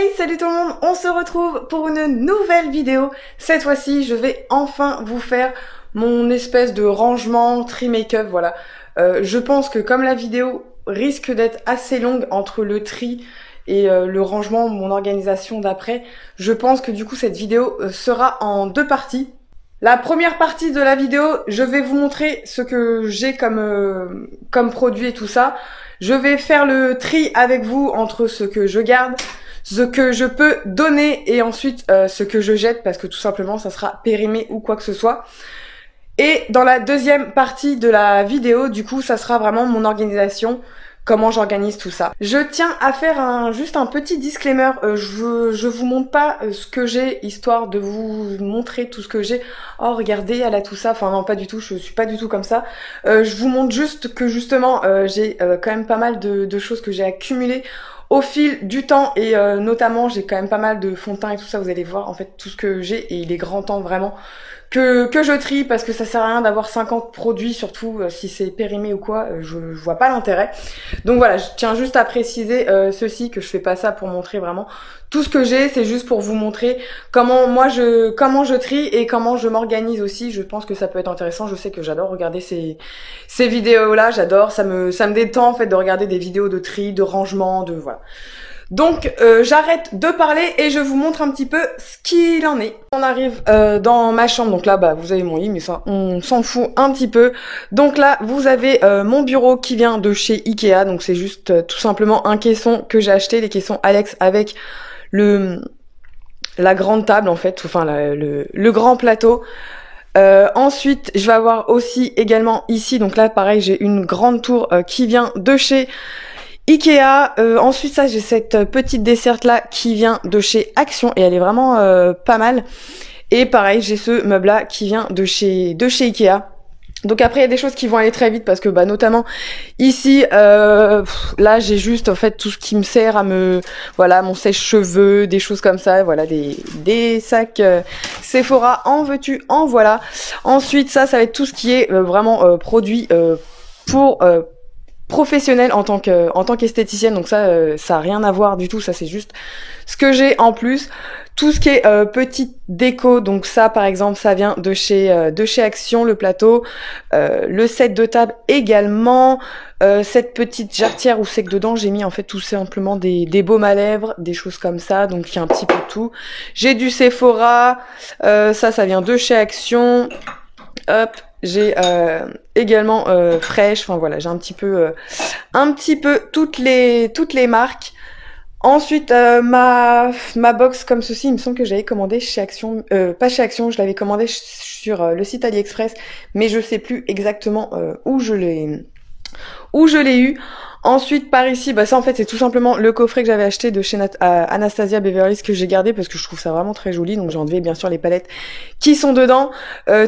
Hey, salut tout le monde, on se retrouve pour une nouvelle vidéo. Cette fois-ci, je vais enfin vous faire mon espèce de rangement, tri make-up, voilà. Je pense que comme la vidéo risque d'être assez longue entre le tri et le rangement, mon organisation d'après, je pense que du coup cette vidéo sera en deux parties. La première partie de la vidéo, je vais vous montrer ce que j'ai comme produit et tout ça. Je vais faire le tri avec vous entre ce que je garde, ce que je peux donner et ensuite ce que je jette parce que tout simplement ça sera périmé ou quoi que ce soit. Et dans la deuxième partie de la vidéo, du coup, ça sera vraiment mon organisation, comment j'organise tout ça. Je tiens à faire juste un petit disclaimer, je vous montre pas ce que j'ai, histoire de vous montrer tout ce que j'ai. Oh regardez, elle a tout ça, enfin non pas du tout, je suis pas du tout comme ça. Je vous montre juste que justement j'ai quand même pas mal de choses que j'ai accumulées au fil du temps et notamment j'ai quand même pas mal de fond de teint et tout ça, vous allez voir en fait tout ce que j'ai et il est grand temps vraiment que je trie parce que ça sert à rien d'avoir 50 produits, surtout si c'est périmé ou quoi, je vois pas l'intérêt. Donc voilà, je tiens juste à préciser ceci, que je fais pas ça pour montrer vraiment tout ce que j'ai, c'est juste pour vous montrer comment je trie et comment je m'organise aussi. Je pense que ça peut être intéressant, je sais que j'adore regarder ces vidéos là, j'adore, ça me détend en fait de regarder des vidéos de tri, de rangement, de voilà. Donc j'arrête de parler et je vous montre un petit peu ce qu'il en est. On arrive dans ma chambre, donc là bah vous avez mon lit, mais ça on s'en fout un petit peu. Donc là vous avez mon bureau qui vient de chez Ikea, donc c'est juste tout simplement un caisson que j'ai acheté, les caissons Alex avec la grande table en fait, enfin le grand plateau. Ensuite je vais avoir aussi également ici, donc là pareil j'ai une grande tour qui vient de chez Ikea. Ensuite ça j'ai cette petite desserte là qui vient de chez Action et elle est vraiment pas mal. Et pareil j'ai ce meuble là qui vient de chez Ikea. Donc après il y a des choses qui vont aller très vite parce que bah notamment ici là j'ai juste en fait tout ce qui me sert à voilà mon sèche-cheveux, des choses comme ça, voilà des sacs Sephora, en veux-tu en voilà. Ensuite ça va être tout ce qui est vraiment produit pour professionnelle en tant qu'esthéticienne, donc ça a rien à voir du tout, ça c'est juste ce que j'ai en plus. Tout ce qui est petite déco, donc ça par exemple ça vient de chez Action, le plateau, le set de table également, cette petite jarretière où c'est que dedans j'ai mis en fait tout simplement des baumes à lèvres, des choses comme ça, donc il y a un petit peu de tout. J'ai du Sephora, ça vient de chez Action. Hop, j'ai également Fresh, enfin voilà, j'ai un petit peu toutes les marques. Ensuite ma box comme ceci, il me semble que j'avais commandé chez Action, pas chez Action, je l'avais commandé sur le site AliExpress, mais je sais plus exactement où je l'ai eu. Ensuite par ici, bah ça en fait c'est tout simplement le coffret que j'avais acheté de chez Anastasia Beverly Hills que j'ai gardé parce que je trouve ça vraiment très joli, donc j'ai enlevé bien sûr les palettes qui sont dedans.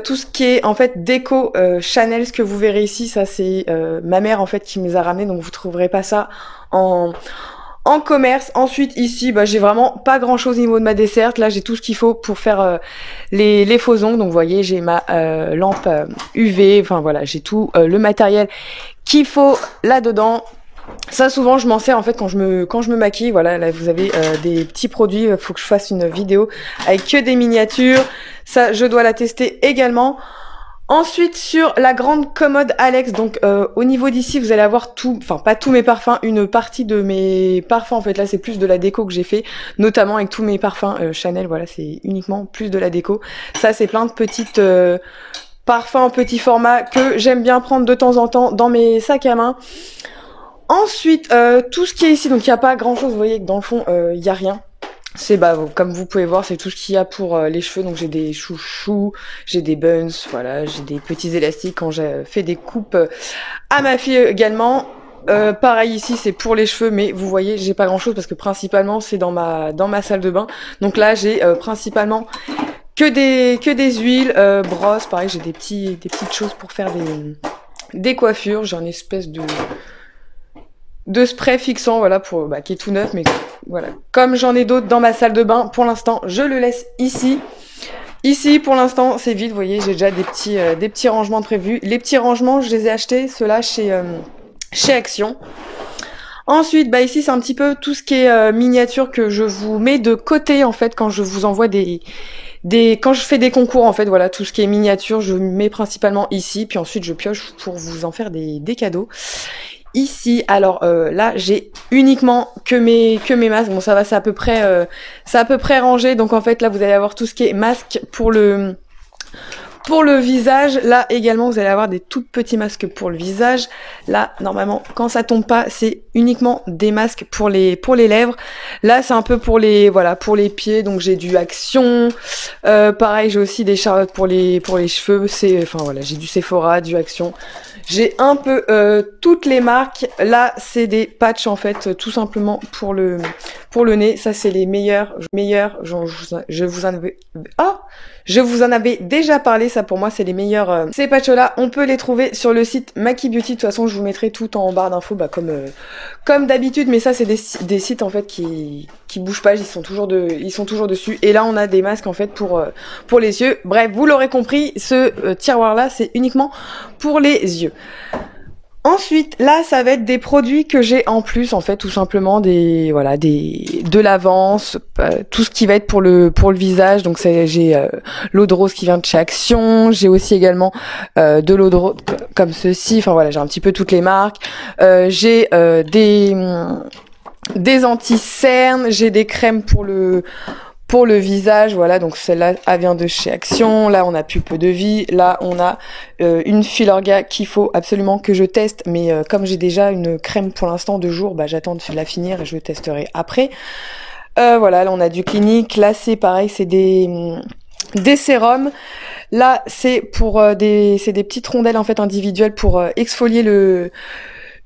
Tout ce qui est en fait déco Chanel, ce que vous verrez ici, ça c'est ma mère en fait qui me les a ramenés, donc vous trouverez pas ça en commerce. Ensuite ici bah j'ai vraiment pas grand chose au niveau de ma desserte, là j'ai tout ce qu'il faut pour faire les faux ongles, donc vous voyez j'ai ma lampe UV, enfin voilà j'ai tout le matériel qu'il faut là dedans. Ça souvent je m'en sers en fait quand je me maquille, voilà là vous avez des petits produits, faut que je fasse une vidéo avec que des miniatures, ça je dois la tester également. Ensuite sur la grande commode Alex, donc au niveau d'ici vous allez avoir tout, enfin pas tous mes parfums, une partie de mes parfums en fait, là c'est plus de la déco que j'ai fait, notamment avec tous mes parfums Chanel, voilà c'est uniquement plus de la déco. Ça c'est plein de petites parfums en petit format que j'aime bien prendre de temps en temps dans mes sacs à main. Ensuite, tout ce qui est ici, donc il n'y a pas grand chose, vous voyez que dans le fond, il n'y a rien. C'est bah comme vous pouvez voir, c'est tout ce qu'il y a pour les cheveux, donc j'ai des chouchous, j'ai des buns, voilà, j'ai des petits élastiques quand j'ai fait des coupes à ma fille également. Pareil ici, c'est pour les cheveux, mais vous voyez, j'ai pas grand chose parce que principalement c'est dans ma salle de bain. Donc là, j'ai principalement que des huiles, brosses, pareil, j'ai des petites choses pour faire des coiffures, j'ai une espèce de spray fixant, voilà, pour qui est tout neuf, mais voilà. Comme j'en ai d'autres dans ma salle de bain, pour l'instant, je le laisse ici. Ici, pour l'instant, c'est vide, vous voyez, j'ai déjà des petits rangements prévus. Les petits rangements, je les ai achetés, ceux-là, chez Action. Ensuite, bah ici c'est un petit peu tout ce qui est miniature que je vous mets de côté en fait quand je vous envoie quand je fais des concours en fait, voilà, tout ce qui est miniature, je mets principalement ici, puis ensuite je pioche pour vous en faire des cadeaux. Ici, alors là, j'ai uniquement que mes masques. Bon, ça va, c'est à peu près rangé. Donc en fait, là, vous allez avoir tout ce qui est masque pour le visage. Là également, vous allez avoir des tout petits masques pour le visage. Là, normalement, quand ça tombe pas, c'est uniquement des masques pour les lèvres. Là, c'est un peu pour les pieds. Donc j'ai du Action. Pareil, j'ai aussi des charlottes pour les cheveux. J'ai du Sephora, du Action. J'ai un peu toutes les marques. Là, c'est des patchs en fait, tout simplement pour le nez. Ça, c'est les meilleurs. Je vous en avais déjà parlé. Ça, pour moi, c'est les meilleurs. Ces patchs-là, on peut les trouver sur le site Maki Beauty. De toute façon, je vous mettrai tout en barre d'infos, comme d'habitude. Mais ça, c'est des sites en fait qui bougent pas. Ils sont toujours dessus. Et là, on a des masques en fait pour les yeux. Bref, vous l'aurez compris, ce tiroir-là, c'est uniquement pour les yeux. Ensuite, là, ça va être des produits que j'ai en plus, en fait, tout simplement de l'avance, tout ce qui va être pour le visage. Donc, j'ai l'eau de rose qui vient de chez Action. J'ai aussi également de l'eau de rose comme ceci. Enfin voilà, j'ai un petit peu toutes les marques. J'ai des anti-cernes. J'ai des crèmes pour le visage, voilà, donc celle-là, elle vient de chez Action. Là, on a Pulpe de Vie. Là, on a une Filorga qu'il faut absolument que je teste. Mais comme j'ai déjà une crème pour l'instant de jour, j'attends de la finir et je testerai après. Voilà, là, on a du Clinique. Là, c'est pareil, c'est des sérums. Là, c'est pour c'est des petites rondelles en fait individuelles pour exfolier le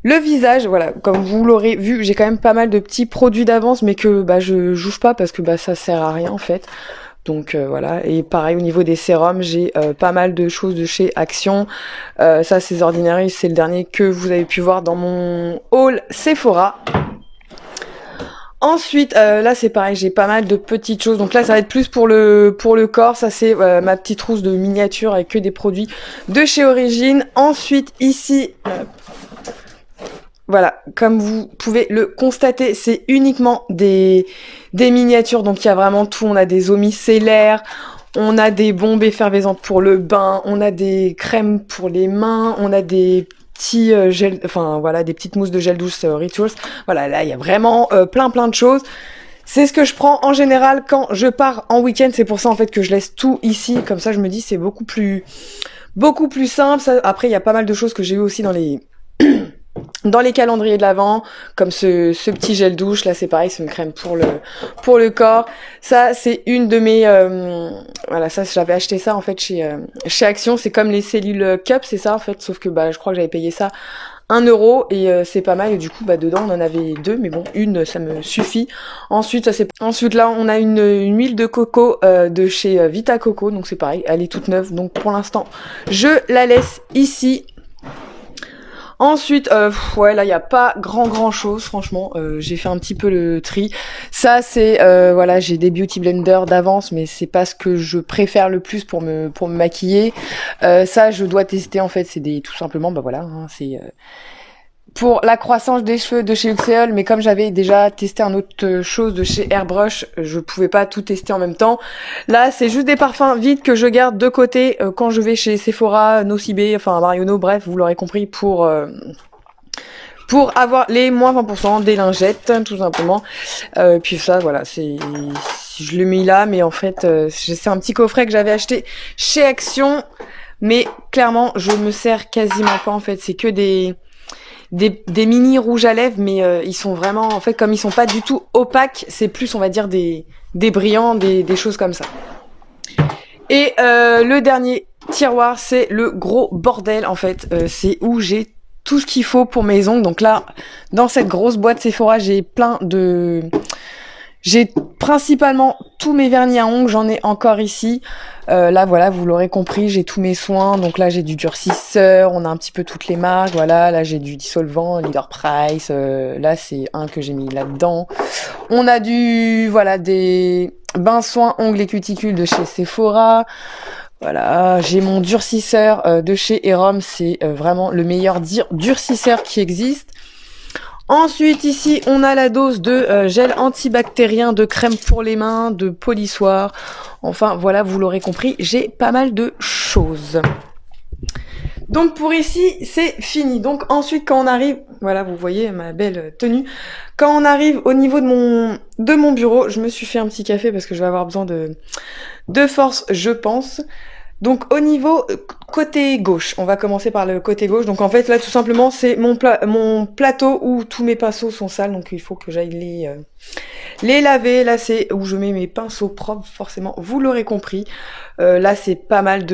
visage. Voilà, comme vous l'aurez vu, j'ai quand même pas mal de petits produits d'avance, mais que je juge pas parce que ça sert à rien en fait. Donc voilà, et pareil au niveau des sérums, j'ai pas mal de choses de chez Action. Ça, c'est Ordinary, c'est le dernier que vous avez pu voir dans mon haul Sephora. Ensuite, là c'est pareil, j'ai pas mal de petites choses. Donc là, ça va être plus pour le corps. Ça c'est ma petite trousse de miniature avec que des produits de chez Origine. Ensuite, ici. Voilà, comme vous pouvez le constater, c'est uniquement des miniatures, donc il y a vraiment tout. On a des eaux micellaires, on a des bombes effervescentes pour le bain, on a des crèmes pour les mains, on a des petits gels, des petites mousses de gel douce Rituals. Voilà, là il y a vraiment plein de choses. C'est ce que je prends en général quand je pars en week-end. C'est pour ça en fait que je laisse tout ici, comme ça je me dis c'est beaucoup plus simple. Ça, après il y a pas mal de choses que j'ai eu aussi dans les calendriers de l'Avent, comme ce petit gel douche, là c'est pareil, c'est une crème pour le corps. Ça c'est une de mes ça j'avais acheté ça en fait chez Action, c'est comme les cellules cup, c'est ça en fait, sauf que je crois que j'avais payé ça 1 € et c'est pas mal, et du coup dedans on en avait 2, mais bon, une ça me suffit. Ensuite là on a une huile de coco de chez Vita Coco, donc c'est pareil, elle est toute neuve, donc pour l'instant je la laisse ici. Ensuite, là il y a pas grand chose, franchement. J'ai fait un petit peu le tri. Ça c'est j'ai des beauty blenders d'avance, mais c'est pas ce que je préfère le plus pour me maquiller. Ça je dois tester en fait. C'est tout simplement c'est pour la croissance des cheveux de chez Luxéol, mais comme j'avais déjà testé un autre chose de chez Airbrush, je pouvais pas tout tester en même temps. Là, c'est juste des parfums vides que je garde de côté quand je vais chez Sephora, Nocibé, Marionneau, bref, vous l'aurez compris, pour avoir les moins 20%, des lingettes, tout simplement. Puis ça, voilà, je l'ai mis là, mais en fait, c'est un petit coffret que j'avais acheté chez Action, mais clairement, je me sers quasiment pas, en fait. C'est que des mini rouges à lèvres, mais ils sont vraiment, en fait, comme ils sont pas du tout opaques, c'est plus, on va dire, des brillants, des choses comme ça. Et le dernier tiroir, c'est le gros bordel, en fait. C'est où j'ai tout ce qu'il faut pour mes ongles. Donc là, dans cette grosse boîte Sephora, j'ai principalement tous mes vernis à ongles, j'en ai encore ici. Là, voilà, vous l'aurez compris, j'ai tous mes soins. Donc là, j'ai du durcisseur, on a un petit peu toutes les marques. Voilà, là, j'ai du dissolvant, Leader Price. Là, c'est un que j'ai mis là-dedans. On a des bains soins ongles et cuticules de chez Sephora. Voilà, j'ai mon durcisseur de chez Erom. C'est vraiment le meilleur durcisseur qui existe. Ensuite, ici, on a la dose de gel antibactérien, de crème pour les mains, de polissoir. Enfin, voilà, vous l'aurez compris, j'ai pas mal de choses. Donc pour ici, c'est fini. Donc ensuite, quand on arrive, voilà, vous voyez ma belle tenue. Quand on arrive au niveau de mon bureau, je me suis fait un petit café parce que je vais avoir besoin de force, je pense. Donc au niveau côté gauche, on va commencer par le côté gauche. Donc en fait là tout simplement c'est mon plateau où tous mes pinceaux sont sales, donc il faut que j'aille les laver. Là c'est où je mets mes pinceaux propres, forcément, vous l'aurez compris. Là c'est pas mal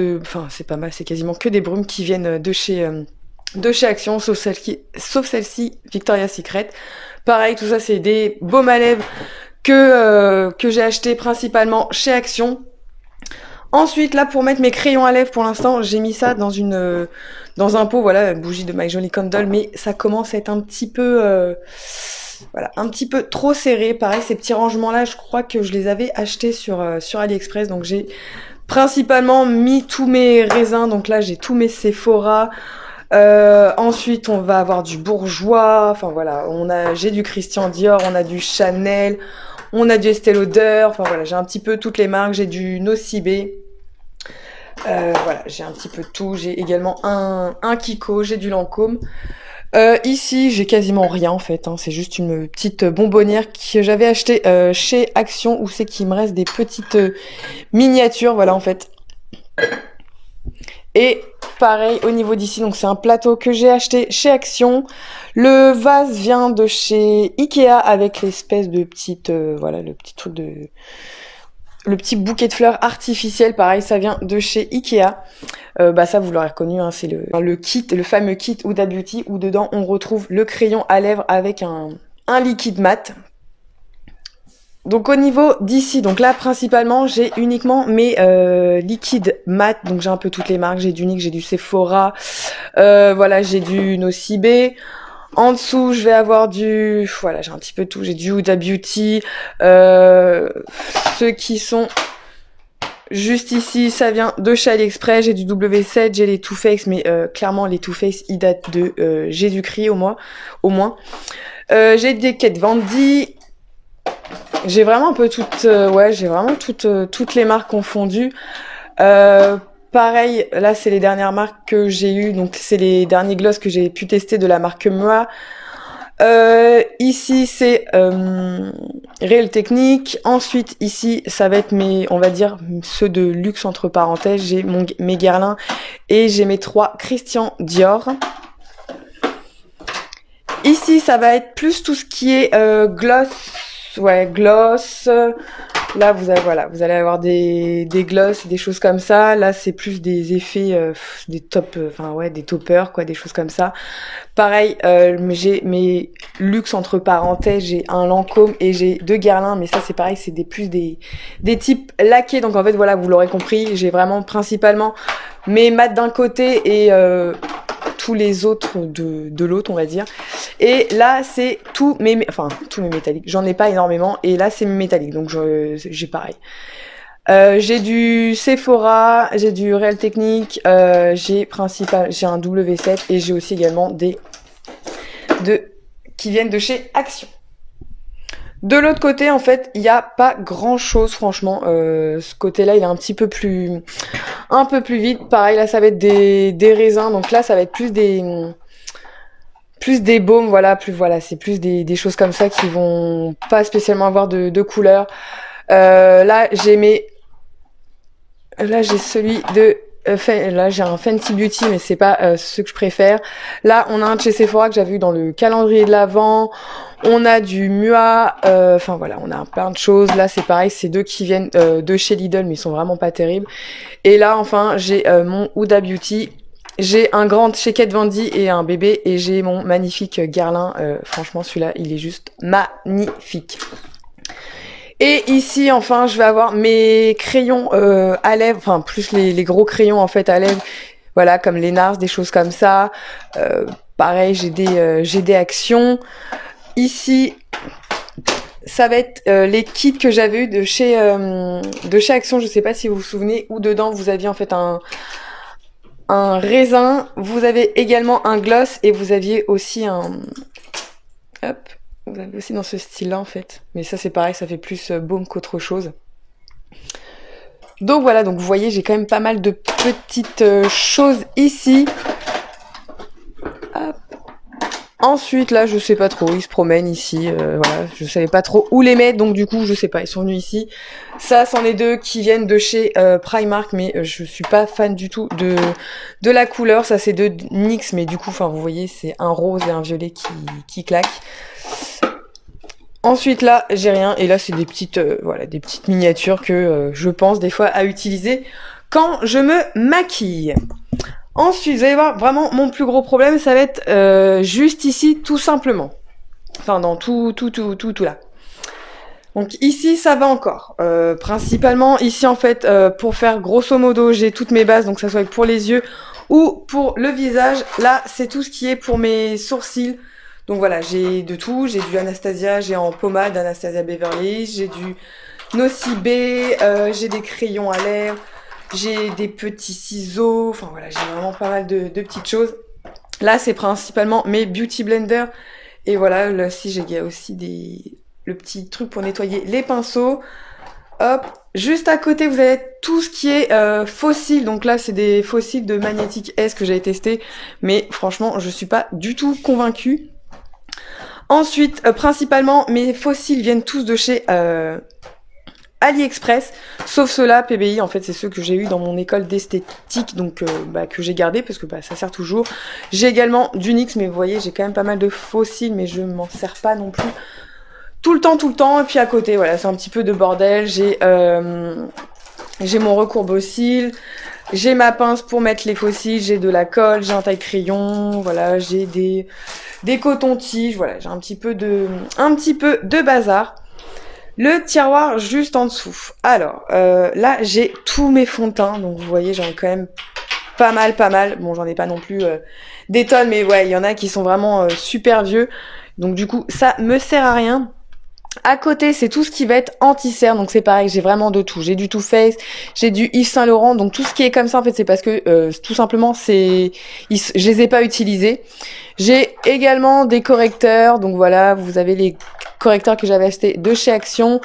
c'est pas mal, c'est quasiment que des brumes qui viennent de chez Action, sauf celle-ci, Victoria's Secret. Pareil, tout ça c'est des baumes à lèvres que j'ai acheté principalement chez Action. Ensuite, là, pour mettre mes crayons à lèvres, pour l'instant, j'ai mis ça dans un pot, voilà, bougie de My Jolly Candle, mais ça commence à être un petit peu, voilà, un petit peu trop serré. Pareil, ces petits rangements-là, je crois que je les avais achetés sur AliExpress, donc j'ai principalement mis tous mes raisins, donc là, j'ai tous mes Sephora. Ensuite, on va avoir du Bourjois, enfin voilà, j'ai du Christian Dior, on a du Chanel. On a du Estée Lauder, enfin voilà, j'ai un petit peu toutes les marques, j'ai du Nocibé, voilà, j'ai un petit peu de tout, j'ai également un Kiko, j'ai du Lancôme. Ici, j'ai quasiment rien en fait, hein, c'est juste une petite bonbonnière que j'avais achetée chez Action, où c'est qu'il me reste des petites miniatures, voilà en fait. Et pareil au niveau d'ici, donc c'est un plateau que j'ai acheté chez Action. Le vase vient de chez Ikea avec l'espèce de petite, voilà, le petit bouquet de fleurs artificiel. Pareil, ça vient de chez Ikea. Ça vous l'aurez reconnu, hein, c'est le kit, le fameux kit Huda Beauty, où dedans on retrouve le crayon à lèvres avec un liquide mat. Donc au niveau d'ici, donc là principalement j'ai uniquement mes liquides mat, donc j'ai un peu toutes les marques, j'ai du NYX, j'ai du Sephora, voilà, j'ai du Nocibé. En dessous je vais avoir voilà, j'ai un petit peu tout, j'ai du Huda Beauty, ceux qui sont juste ici, ça vient de chez AliExpress, j'ai du W7, j'ai les Too Faced, mais clairement les Too Faced ils datent de Jésus-Christ au moins. J'ai des Kat Von D. J'ai vraiment un peu j'ai vraiment toutes les marques confondues. Pareil, là c'est les dernières marques que j'ai eues, donc c'est les derniers gloss que j'ai pu tester de la marque Mua. Ici c'est Real Technique. Ensuite ici ça va être on va dire ceux de luxe entre parenthèses. J'ai mes Guerlain et j'ai mes 3 Christian Dior. Ici ça va être plus tout ce qui est gloss. Ouais, gloss. Là, vous allez avoir des gloss, des choses comme ça. Là, c'est plus des effets, des des toppers, quoi, des choses comme ça. Pareil, j'ai mes luxe entre parenthèses, j'ai un Lancôme et j'ai 2 Guerlain, mais ça, c'est pareil, c'est plus des types laqués. Donc, en fait, voilà, vous l'aurez compris, j'ai vraiment principalement mes mats d'un côté et tous les autres de l'autre, on va dire. Et là c'est tous mes métalliques, j'en ai pas énormément, et là c'est mes métalliques, donc j'ai pareil. J'ai du Sephora, j'ai du Real Technique, j'ai un W7 et j'ai aussi également qui viennent de chez Action. De l'autre côté, en fait, il n'y a pas grand chose, franchement. Ce côté-là, il est un peu plus vide. Pareil, là, ça va être des raisins. Donc là, ça va être plus des baumes, voilà. C'est plus des choses comme ça qui vont pas spécialement avoir de couleur. Là, j'ai celui de là j'ai un Fenty Beauty, mais c'est pas ce que je préfère. Là on a un de chez Sephora que j'avais vu dans le calendrier de l'Avent. On a du Mua, voilà, on a plein de choses. Là c'est pareil, c'est 2 qui viennent de chez Lidl, mais ils sont vraiment pas terribles. Et là enfin j'ai mon Huda Beauty. J'ai un grand chez Kat Von D et un bébé, et j'ai mon magnifique Guerlain. Franchement celui-là il est juste magnifique. Et ici, enfin, je vais avoir mes crayons à lèvres, enfin plus les gros crayons en fait à lèvres, voilà, comme les NARS, des choses comme ça. Pareil, j'ai des Actions. Ici, ça va être les kits que j'avais eu de chez Action. Je sais pas si vous vous souvenez, où dedans vous aviez en fait un raisin. Vous avez également un gloss et vous aviez aussi Hop, vous avez aussi dans ce style-là en fait. Mais ça c'est pareil, ça fait plus baume qu'autre chose. Donc voilà, donc vous voyez, j'ai quand même pas mal de petites choses ici. Hop. Ensuite, là, je sais pas trop, ils se promènent ici, voilà, je savais pas trop où les mettre, donc du coup, je sais pas, ils sont venus ici. Ça, c'en est deux qui viennent de chez Primark, mais je suis pas fan du tout de la couleur. Ça, c'est deux NYX, mais du coup, enfin, vous voyez, c'est un rose et un violet qui claquent. Ensuite, là, j'ai rien, et là, c'est des petites, voilà, des petites miniatures que je pense des fois à utiliser quand je me maquille. Ensuite, vous allez voir, vraiment, mon plus gros problème, ça va être juste ici, tout simplement. Enfin, dans tout là. Donc ici, ça va encore. Principalement, ici, en fait, pour faire grosso modo, j'ai toutes mes bases, donc ça soit pour les yeux ou pour le visage. Là, c'est tout ce qui est pour mes sourcils. Donc voilà, j'ai de tout. J'ai du Anastasia, j'ai en pommade Anastasia Beverly, j'ai du Nocibé, j'ai des crayons à lèvres. J'ai des petits ciseaux, enfin voilà, j'ai vraiment pas mal de petites choses. Là, c'est principalement mes Beauty Blender. Et voilà, là aussi, j'ai aussi le petit truc pour nettoyer les pinceaux. Hop, juste à côté, vous avez tout ce qui est fossiles. Donc là, c'est des fossiles de Magnetic S que j'avais testé. Mais franchement, je suis pas du tout convaincue. Ensuite, principalement, mes fossiles viennent tous de chez AliExpress, sauf ceux-là, PBI, en fait, c'est ceux que j'ai eu dans mon école d'esthétique, donc que j'ai gardé parce que ça sert toujours. J'ai également du NYX, mais vous voyez, j'ai quand même pas mal de fossiles, mais je m'en sers pas non plus tout le temps. Et puis à côté, voilà, c'est un petit peu de bordel. J'ai mon recourbe-cils, j'ai ma pince pour mettre les fossiles, j'ai de la colle, j'ai un taille-crayon, voilà, j'ai des cotons-tiges, voilà, j'ai un petit peu de bazar. Le tiroir juste en dessous. Alors, là, j'ai tous mes fonds de teint. Donc, vous voyez, j'en ai quand même pas mal. Bon, j'en ai pas non plus des tonnes, mais ouais, il y en a qui sont vraiment super vieux. Donc, du coup, ça me sert à rien. À côté, c'est tout ce qui va être anti-cerne. Donc, c'est pareil, j'ai vraiment de tout. J'ai du Too Faced, j'ai du Yves Saint Laurent. Donc, tout ce qui est comme ça, en fait, c'est parce que, tout simplement, je les ai pas utilisés. J'ai également des correcteurs. Donc, voilà, vous avez les correcteur que j'avais acheté de chez Action.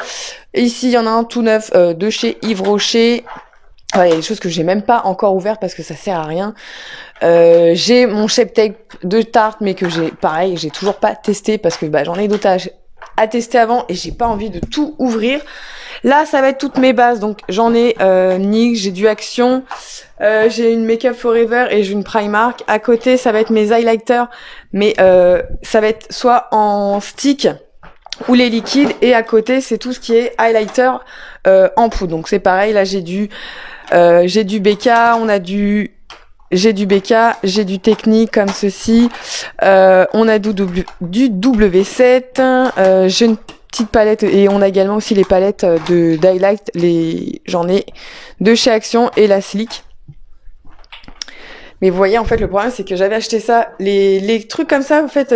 Ici, il y en a un tout neuf de chez Yves Rocher. Il y a des choses que j'ai même pas encore ouvertes parce que ça sert à rien. J'ai mon Shape Tape de Tarte, mais que j'ai toujours pas testé parce que j'en ai d'autres à tester avant et j'ai pas envie de tout ouvrir. Là, ça va être toutes mes bases. Donc, j'en ai NYX, j'ai du Action, j'ai une Make Up Forever et j'ai une Primark. À côté, ça va être mes highlighters, mais ça va être soit en stick ou les liquides, et à côté c'est tout ce qui est highlighter en poudre. Donc c'est pareil, là j'ai du BK, j'ai du BK, j'ai du technique comme ceci, on a du W7, j'ai une petite palette et on a également aussi les palettes d'highlight, j'en ai de chez Action et la Slick. Mais vous voyez, en fait le problème c'est que j'avais acheté ça, les trucs comme ça, en fait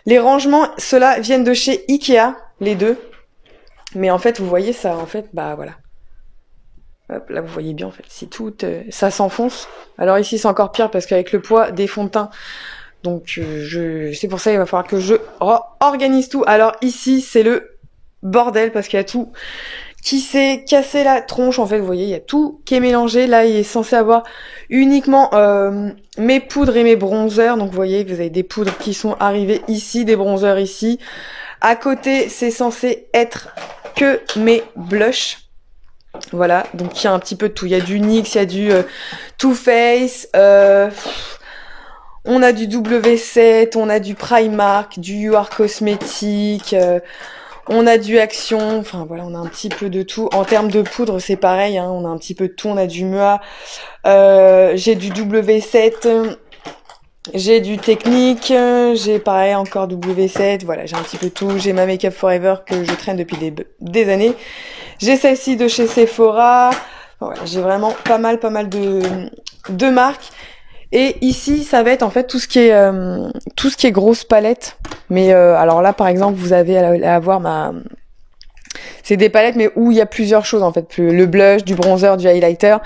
les rangements, ceux-là viennent de chez Ikea, les deux. Mais en fait, vous voyez ça, en fait, voilà. Hop, là, vous voyez bien, en fait, si tout, ça s'enfonce. Alors ici, c'est encore pire parce qu'avec le poids des fonds de teint, donc c'est pour ça il va falloir que je organise tout. Alors ici, c'est le bordel parce qu'il y a tout qui s'est cassé la tronche. En fait, vous voyez, il y a tout qui est mélangé. Là, il est censé avoir uniquement mes poudres et mes bronzers. Donc, vous voyez, vous avez des poudres qui sont arrivées ici, des bronzers ici. À côté, c'est censé être que mes blushs. Voilà, donc il y a un petit peu de tout. Il y a du NYX, il y a du Too Faced, on a du W7, on a du Primark, du You Are Cosmetics, on a du Action, enfin voilà, on a un petit peu de tout. En termes de poudre, c'est pareil, hein, on a un petit peu de tout. On a du Mua, j'ai du W7, j'ai du Technique, j'ai pareil encore W7, voilà, j'ai un petit peu de tout. J'ai ma Make Up Forever que je traîne depuis des années. J'ai celle-ci de chez Sephora. Voilà, j'ai vraiment pas mal de marques. Et ici, ça va être en fait tout ce qui est grosse palette. Mais alors là, par exemple, vous avez à avoir c'est des palettes, mais où il y a plusieurs choses en fait. Le blush, du bronzer, du highlighter.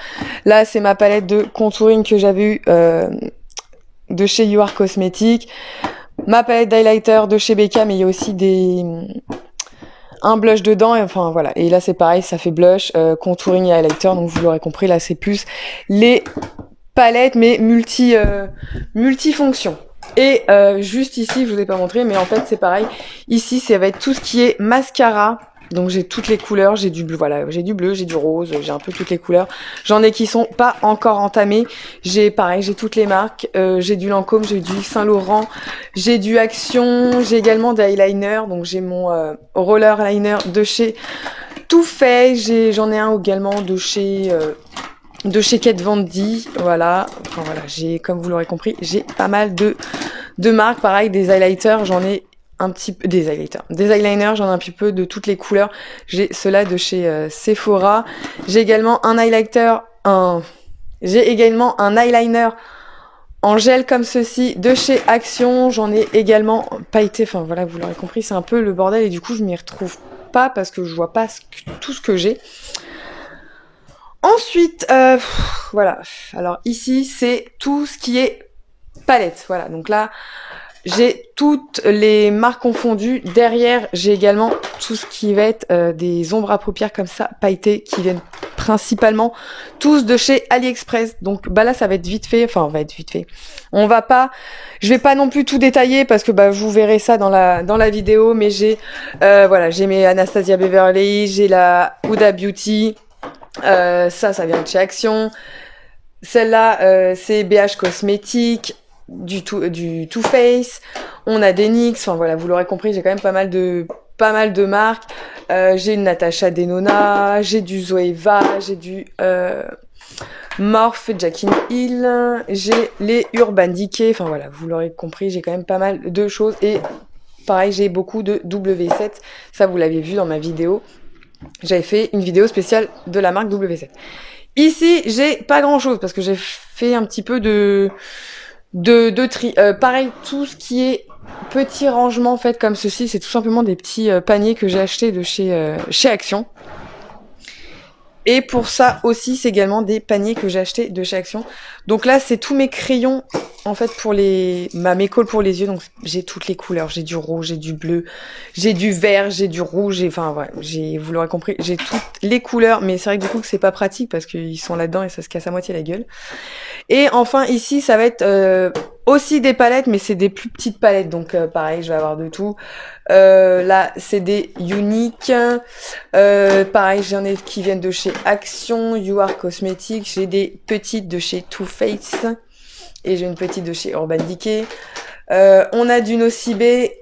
Là, c'est ma palette de contouring que j'avais eu de chez You Are Cosmetics. ma palette d'highlighter de chez Becca, mais il y a aussi un blush dedans, et enfin voilà. Et là c'est pareil, ça fait blush, contouring et highlighter, donc vous l'aurez compris, là c'est plus les palettes, mais multifonctions. Et juste ici, je vous ai pas montré, mais en fait c'est pareil. Ici, ça va être tout ce qui est mascara. Donc j'ai toutes les couleurs, j'ai du bleu, voilà, j'ai du bleu, j'ai du rose, j'ai un peu toutes les couleurs. J'en ai qui sont pas encore entamées. J'ai pareil, j'ai toutes les marques. J'ai du Lancôme, j'ai du Saint Laurent, j'ai du Action, j'ai également des eyeliners. Donc j'ai mon roller liner de chez Too Faced. J'en ai un également de chez Kat Von D, voilà. Enfin voilà, j'ai, comme vous l'aurez compris, j'ai pas mal de marques. Pareil, des highlighters, j'en ai un petit peu, des eyeliners, j'en ai un petit peu de toutes les couleurs. J'ai ceux-là de chez Sephora. J'ai également un j'ai également un eyeliner en gel comme ceci de chez Action. J'en ai également pailleté. Enfin voilà, vous l'aurez compris, c'est un peu le bordel et du coup je m'y retrouve pas parce que je vois pas tout ce que j'ai. Ensuite, voilà. Alors ici, c'est tout ce qui est palette. Voilà. Donc là, j'ai toutes les marques confondues. Derrière, j'ai également tout ce qui va être des ombres à paupières comme ça, pailletées, qui viennent principalement tous de chez AliExpress. Donc bah là, ça va être vite fait. Enfin, on va être vite fait. Je vais pas non plus tout détailler parce que bah vous verrez ça dans la vidéo. Mais j'ai voilà, j'ai mes Anastasia Beverly, j'ai la Huda Beauty. Ça vient de chez Action. Celle-là, c'est BH Cosmétiques, du Too Faced. On a des NYX. Enfin voilà, vous l'aurez compris, j'ai quand même pas mal de marques. J'ai une Natasha Denona, j'ai du Zoeva, j'ai du Morphe, Jackie Hill, j'ai les Urban Decay. Enfin voilà, vous l'aurez compris, j'ai quand même pas mal de choses. Et pareil, j'ai beaucoup de W7. Ça, vous l'avez vu dans ma vidéo. J'avais fait une vidéo spéciale de la marque W7. Ici, j'ai pas grand chose parce que j'ai fait un petit peu de tri. Pareil, tout ce qui est petits rangements faits comme ceci, c'est tout simplement des petits paniers que j'ai achetés de chez Action. Et pour ça aussi, c'est également des paniers que j'ai achetés de chez Action. Donc là, c'est tous mes crayons, en fait, pour mes cols pour les yeux. Donc j'ai toutes les couleurs. J'ai du rouge, j'ai du bleu, j'ai du vert, j'ai du rouge. Enfin, ouais, vous l'aurez compris, j'ai toutes les couleurs. Mais c'est vrai que du coup, que c'est pas pratique parce qu'ils sont là-dedans et ça se casse à moitié la gueule. Et enfin, ici, ça va être aussi des palettes, mais c'est des plus petites palettes. Donc pareil, je vais avoir de tout. Là, c'est des uniques. Pareil, j'en ai qui viennent de chez Action, You Are Cosmetics. J'ai des petites de chez Too Faced. Et j'ai une petite de chez Urban Decay. On a du Nocibé.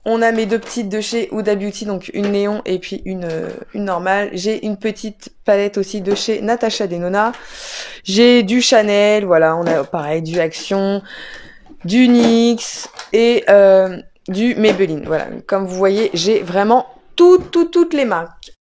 On a mes deux petites de chez Huda Beauty, donc une néon et puis une normale. J'ai une petite palette aussi de chez Natasha Denona. J'ai du Chanel, voilà, on a pareil, du Action, du NYX et du Maybelline. Voilà, comme vous voyez, j'ai vraiment toutes les marques.